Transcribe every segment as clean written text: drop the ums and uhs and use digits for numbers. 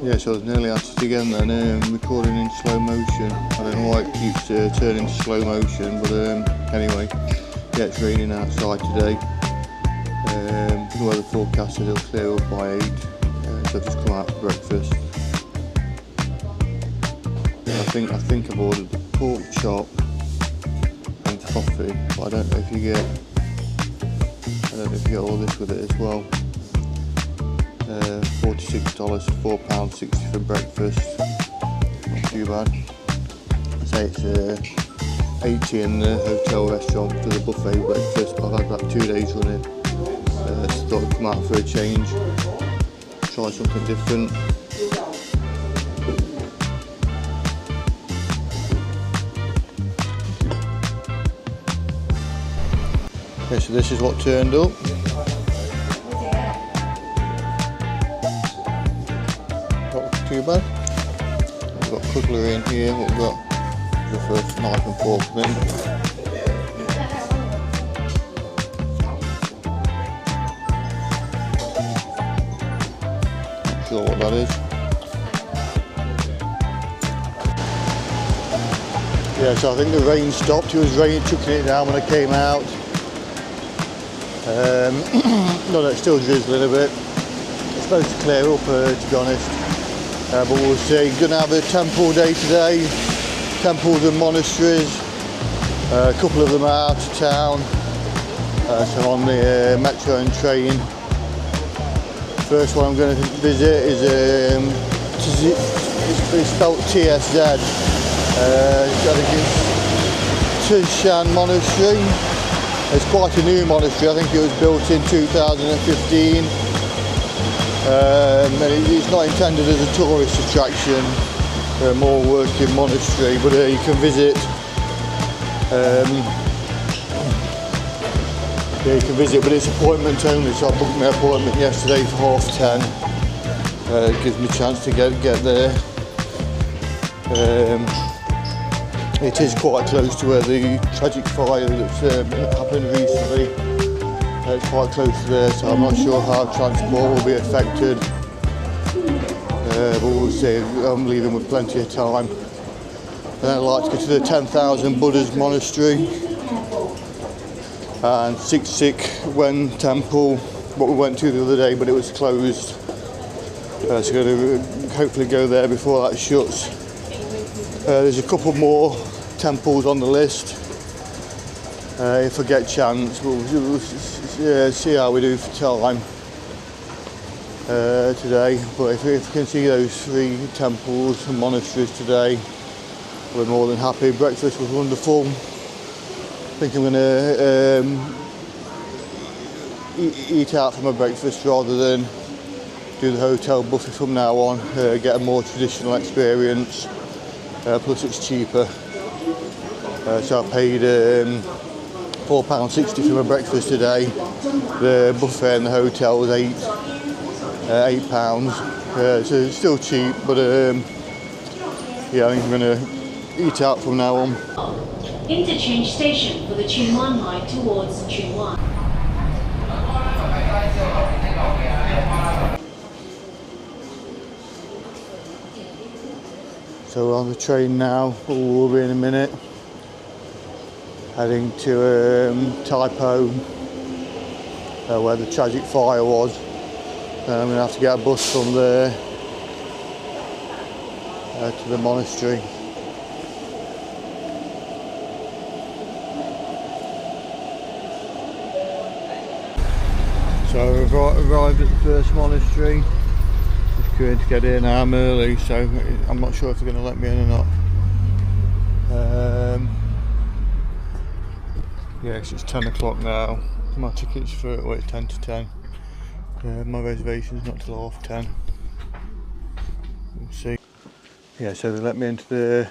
Yeah, so I was nearly at it again then, recording in slow motion. I don't know why it keeps turning to slow motion, but anyway, yeah, it's raining outside today. The weather forecast says it'll clear up by 8, so I've just come out for breakfast. I think I've ordered the pork chop and coffee, but I don't know if you get all this with it as well. $46 for £4.60 for breakfast. Not too bad. I say it's 80 in the hotel restaurant for the buffet breakfast. I've had that 2 days running. So thought I'd come out for a change, try something different. Okay, so this is what turned up. Not too bad. We've got cutlery in here. We've got the first knife and fork bin. Not sure what that is. Yeah, so I think the rain stopped. It was raining, chucking it down when I came out. No, it's still drizzling a bit. It's supposed to clear up, to be honest. But we'll see. Gonna have a temple day today. Temples and monasteries. A couple of them are out of town. So on the metro and train. First one I'm going to visit is it's spelled TSZ. I think it's Tsz Shan Monastery. It's quite a new monastery. I think it was built in 2015. It's not intended as a tourist attraction, more working monastery, but you can visit. Yeah, you can visit, but it's appointment only. So I booked my appointment yesterday for 10:30. It gives me a chance to get there. It is quite close to where the tragic fire that's happened recently. It's quite close to there, so I'm not sure how transport will be affected. But we'll see. I'm leaving with plenty of time. And then I'd like to go to the 10,000 Buddhas Monastery and Tsz Wen Temple, what we went to the other day, but it was closed. So I'm going to hopefully go there before that shuts. There's a couple more temples on the list. If I get a chance, we'll see how we do for time today. But if we can see those 3 temples and monasteries today, we're more than happy. Breakfast was wonderful. I think I'm going to eat out for my breakfast rather than do the hotel buffet from now on. Get a more traditional experience. Plus it's cheaper. So I paid £4.60 for my breakfast today. The buffet in the hotel was £8. So it's still cheap, but yeah, I think I'm going to eat out from now on. Interchange station for the Chunwan line towards Chunwan. So we're on the train now, we'll be in a minute. Heading to Tai Po, where the tragic fire was. I'm going to have to get a bus from there to the monastery. So we've arrived at the first monastery. Just going to get in. I'm early, so I'm not sure if they're going to let me in or not. Yes, it's 10 o'clock now. My ticket's for it's 10 to 10. My reservation's not till 10:30. We'll see. Yeah, so they let me into the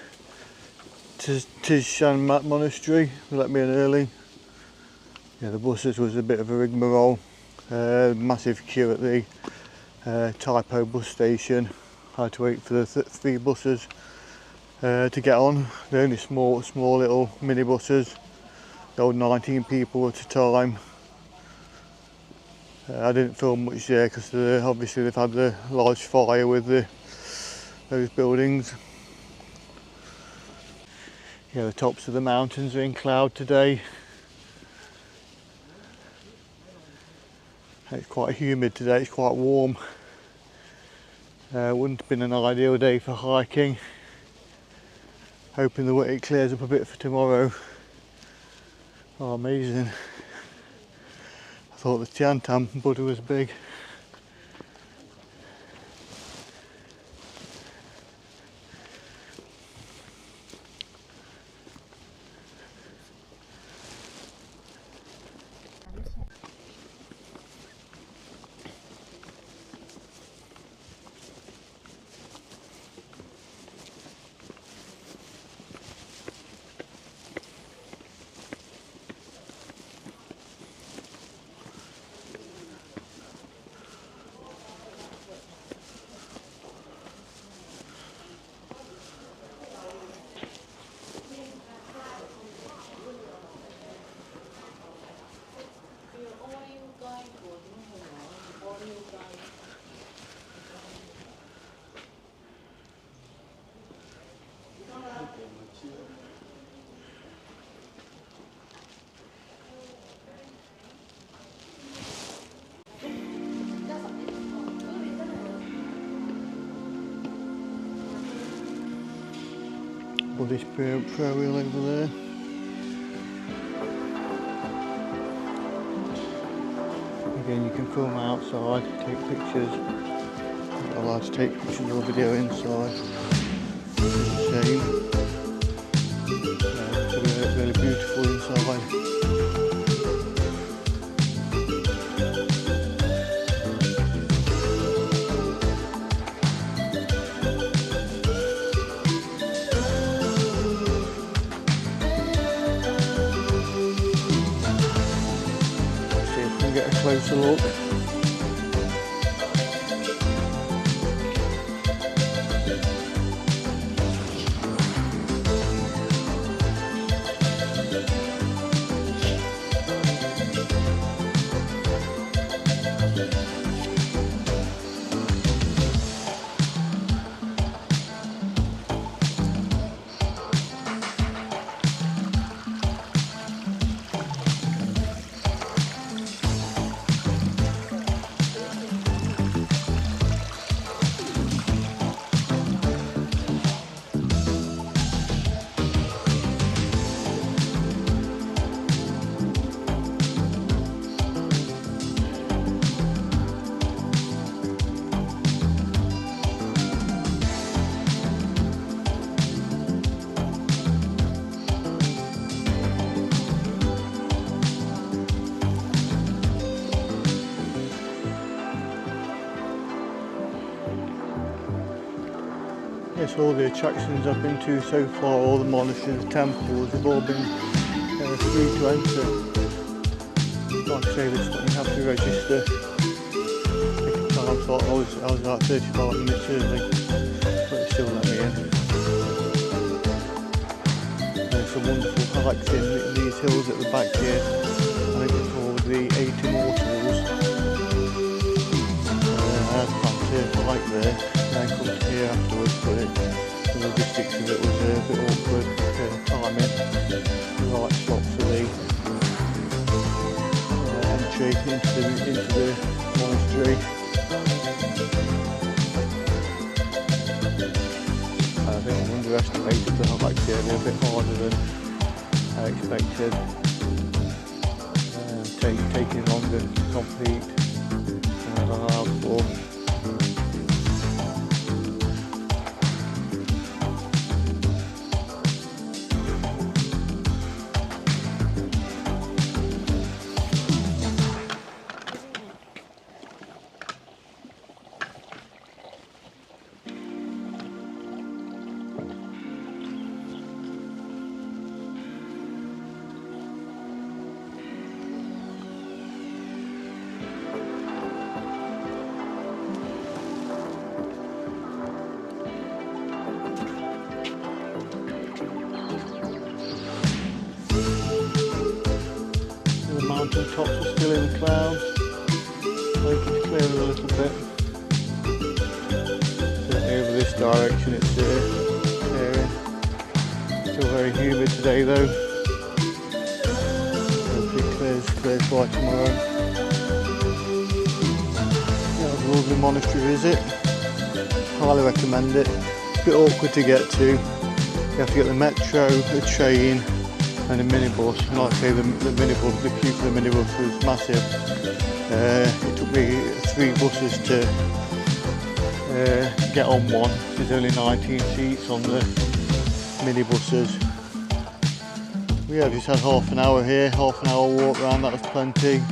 Tsz Shan Monastery. They let me in early. Yeah, the buses was a bit of a rigmarole. Massive queue at the Tai Po bus station. I had to wait for the 3 buses to get on. They're only small little mini buses. There were 19 people at a time. I didn't film much there because obviously they've had the large fire with the those buildings. Yeah, the tops of the mountains are in cloud today. It's quite humid today, it's quite warm. Wouldn't have been an ideal day for hiking. Hoping that it clears up a bit for tomorrow. Oh, amazing. I thought the Tsz Shan Buddha was big. Buddhist prayer wheel over there. Again, you can film outside, take pictures. I'm not allowed to take pictures or video inside. It's a shame. It's really beautiful inside. Get a closer look. Yes, all the attractions I've been to so far, all the monasteries, the temples, have all been free to enter. Like I say, this one you have to register. Time slot, I was about 35 minutes early, but it still let me in. There's some wonderful hikes in these hills at the back here. I think it's called the 8 Immortals. I had planned to hike there. And then come to here afterwards, but the logistics of it was a bit awkward, timing, the right slot for the entry into the monastery. I think I underestimated the hikes here, they're a bit harder than I expected, taking longer to complete than I allowed for. The tops are still in the clouds, making it clear a little bit. Certainly over this direction it's steering. Still very humid today though. Hopefully it clears by tomorrow. Yeah, it was a lovely monastery visit. Highly recommend it. A bit awkward to get to. You have to get the metro, the train and a minibus. And like I say, the minibus, the queue for the minibus was massive. It took me 3 buses to get on one. There's only 19 seats on the minibuses. We just had half an hour here, half an hour walk around, that was plenty.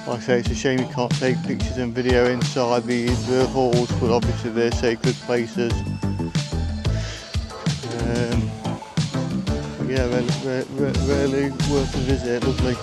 Like I say, it's a shame you can't take pictures and video inside the halls, but obviously they're sacred places. Yeah, really worth a visit, lovely.